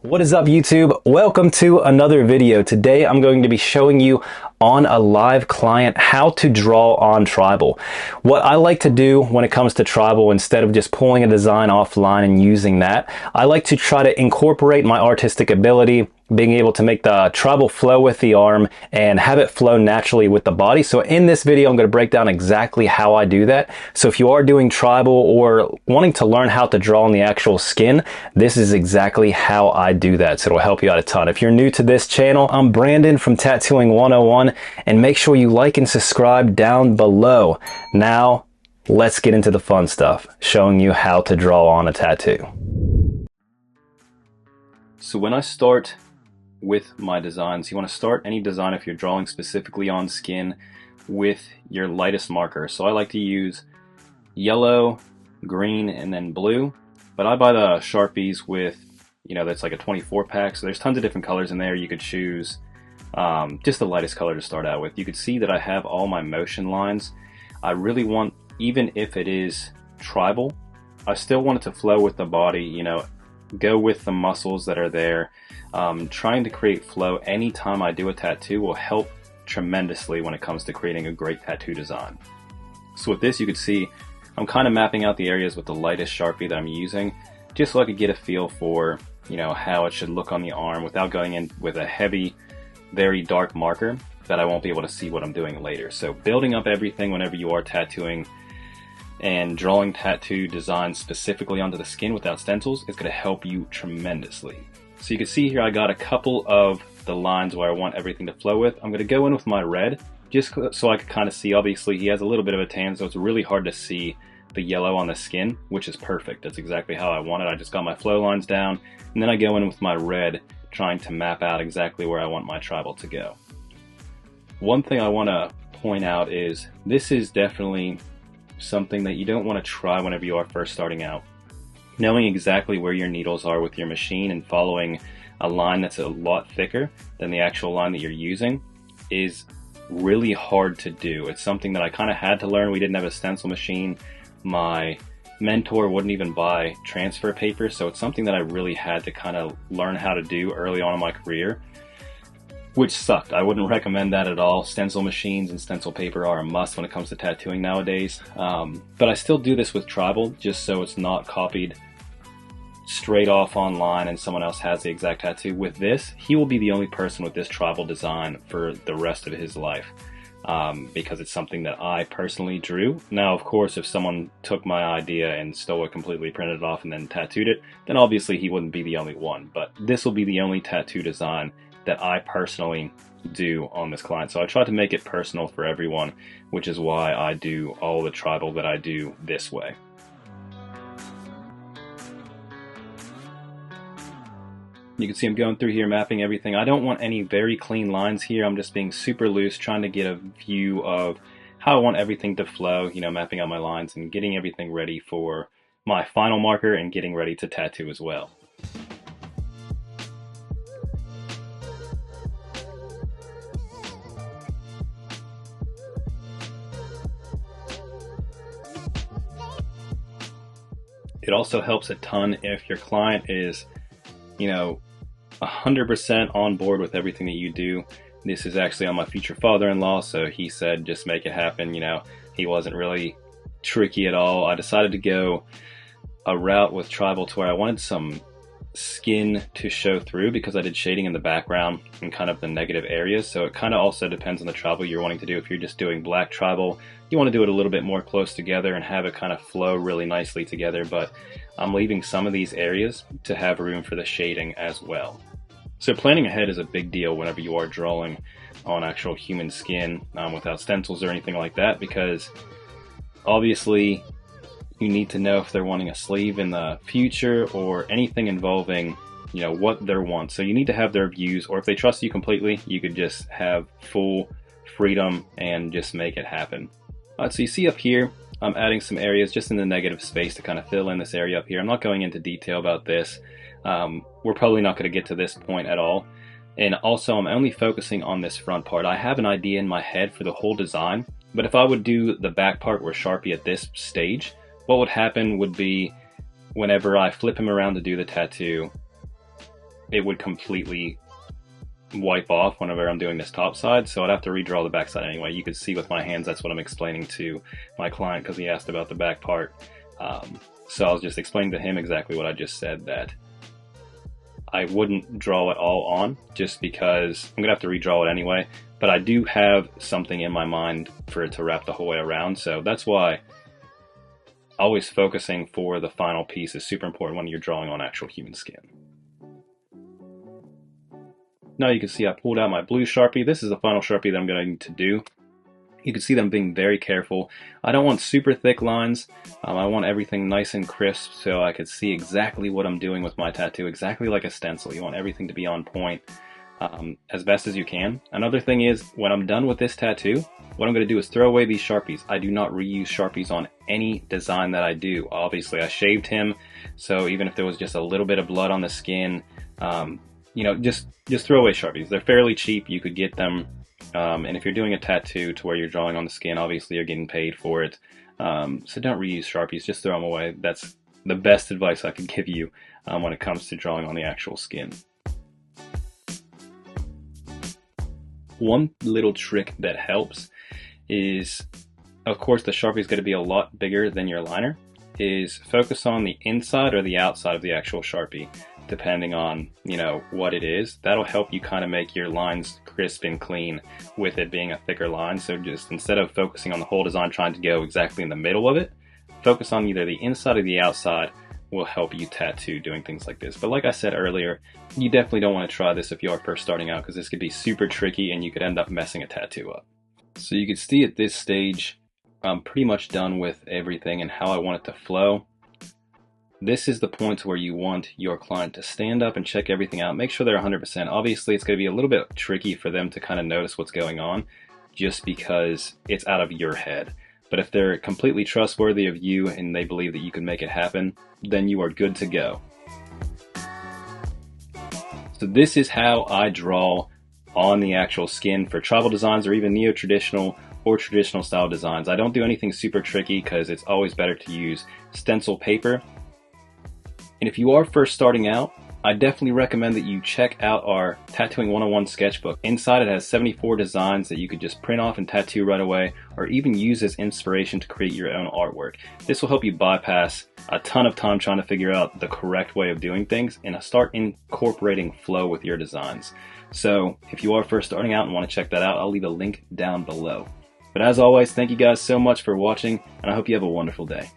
What is up, YouTube? Welcome to another video. Today I'm going to be showing you on a live client how to draw on tribal. What I like to do when it comes to tribal, instead of just pulling a design offline and using that, I like to try to incorporate my artistic ability, being able to make the tribal flow with the arm and have it flow naturally with the body. So in this video, I'm going to break down exactly how I do that. So if you are doing tribal or wanting to learn how to draw on the actual skin, this is exactly how I do that. So it'll help you out a ton. If you're new to this channel, I'm Brandon from Tattooing 101, and make sure you like and subscribe down below. Now, let's get into the fun stuff, showing you how to draw on a tattoo. So when I start with my designs, you want to start any design, if you're drawing specifically on skin, with your lightest marker. So I like to use yellow, green, and then blue, but I buy the Sharpies with, that's like a 24 pack, so there's tons of different colors in there. You could choose just the lightest color to start out with. You could see that I have all my motion lines. I really want, even if it is tribal, I still want it to flow with the body, go with the muscles that are there. Trying to create flow anytime I do a tattoo will help tremendously when it comes to creating a great tattoo design. So with this, you can see I'm kind of mapping out the areas with the lightest Sharpie that I'm using, just so I could get a feel for, how it should look on the arm without going in with a heavy, very dark marker that I won't be able to see what I'm doing later. So building up everything whenever you are tattooing and drawing tattoo designs specifically onto the skin without stencils is going to help you tremendously. So you can see here I got a couple of the lines where I want everything to flow with. I'm going to go in with my red just so I can kind of see. Obviously he has a little bit of a tan, so it's really hard to see the yellow on the skin, which is perfect. That's exactly how I want it. I just got my flow lines down, and then I go in with my red, trying to map out exactly where I want my tribal to go. One thing I want to point out is this is definitely something that you don't want to try whenever you are first starting out. Knowing exactly where your needles are with your machine and following a line that's a lot thicker than the actual line that you're using is really hard to do. It's something that I kind of had to learn. We didn't have a stencil machine. My mentor wouldn't even buy transfer paper, so it's something that I really had to kind of learn how to do early on in my career, which sucked. I wouldn't recommend that at all. Stencil machines and stencil paper are a must when it comes to tattooing nowadays. But I still do this with tribal, just so it's not copied straight off online and someone else has the exact tattoo. With this, he will be the only person with this tribal design for the rest of his life, because it's something that I personally drew. Now, of course, if someone took my idea and stole it completely, printed it off, and then tattooed it, then obviously he wouldn't be the only one. But this will be the only tattoo design that I personally do on this client. So I try to make it personal for everyone, which is why I do all the tribal that I do this way. You can see I'm going through here, mapping everything. I don't want any very clean lines here. I'm just being super loose, trying to get a view of how I want everything to flow, mapping out my lines and getting everything ready for my final marker and getting ready to tattoo as well. It also helps a ton if your client is, 100% on board with everything that you do. This is actually on my future father-in-law, so he said just make it happen. He wasn't really tricky at all. I decided to go a route with tribal to where I wanted some skin to show through, because I did shading in the background and kind of the negative areas. So it kind of also depends on the tribal you're wanting to do. If you're just doing black tribal, you want to do it a little bit more close together and have it kind of flow really nicely together, but I'm leaving some of these areas to have room for the shading as well. So planning ahead is a big deal whenever you are drawing on actual human skin without stencils or anything like that, because obviously you need to know if they're wanting a sleeve in the future or anything involving, what they want. So you need to have their views, or if they trust you completely, you could just have full freedom and just make it happen. So you see up here, I'm adding some areas just in the negative space to kind of fill in this area up here. I'm not going into detail about this. We're probably not going to get to this point at all. And also, I'm only focusing on this front part. I have an idea in my head for the whole design, but if I would do the back part where Sharpie at this stage, what would happen would be whenever I flip him around to do the tattoo, it would completely wipe off whenever I'm doing this top side, so I'd have to redraw the back side anyway. You could see with my hands, that's what I'm explaining to my client because he asked about the back part. So I was just explaining to him exactly what I just said, that I wouldn't draw it all on just because I'm gonna have to redraw it anyway, but I do have something in my mind for it to wrap the whole way around, so that's why always focusing for the final piece is super important when you're drawing on actual human skin. Now you can see I pulled out my blue Sharpie. This is the final Sharpie that I'm going to do. You can see that I'm being very careful. I don't want super thick lines. I want everything nice and crisp so I could see exactly what I'm doing with my tattoo, exactly like a stencil. You want everything to be on point as best as you can. Another thing is, when I'm done with this tattoo, what I'm going to do is throw away these Sharpies. I do not reuse Sharpies on any design that I do. Obviously, I shaved him, so even if there was just a little bit of blood on the skin, you know, just throw away Sharpies. They're fairly cheap. You could get them, and if you're doing a tattoo to where you're drawing on the skin, obviously you're getting paid for it. So don't reuse Sharpies. Just throw them away. That's the best advice I could give you when it comes to drawing on the actual skin. One little trick that helps is, of course, the Sharpie is going to be a lot bigger than your liner, is focus on the inside or the outside of the actual Sharpie, depending on, you know, what it is. That'll help you kind of make your lines crisp and clean with it being a thicker line. So just instead of focusing on the whole design trying to go exactly in the middle of it, focus on either the inside or the outside will help you tattoo doing things like this. But like I said earlier, you definitely don't want to try this if you are first starting out, because this could be super tricky and you could end up messing a tattoo up. So you can see at this stage, I'm pretty much done with everything and how I want it to flow. This is the point where you want your client to stand up and check everything out. Make sure they're 100%. Obviously, it's going to be a little bit tricky for them to kind of notice what's going on just because it's out of your head. But if they're completely trustworthy of you and they believe that you can make it happen, then you are good to go. So this is how I draw on the actual skin for tribal designs or even neo-traditional or traditional style designs. I don't do anything super tricky because it's always better to use stencil paper. And if you are first starting out, I definitely recommend that you check out our Tattooing 101 sketchbook. Inside it has 74 designs that you could just print off and tattoo right away, or even use as inspiration to create your own artwork. This will help you bypass a ton of time trying to figure out the correct way of doing things and start incorporating flow with your designs. So if you are first starting out and want to check that out, I'll leave a link down below. But as always, thank you guys so much for watching, and I hope you have a wonderful day.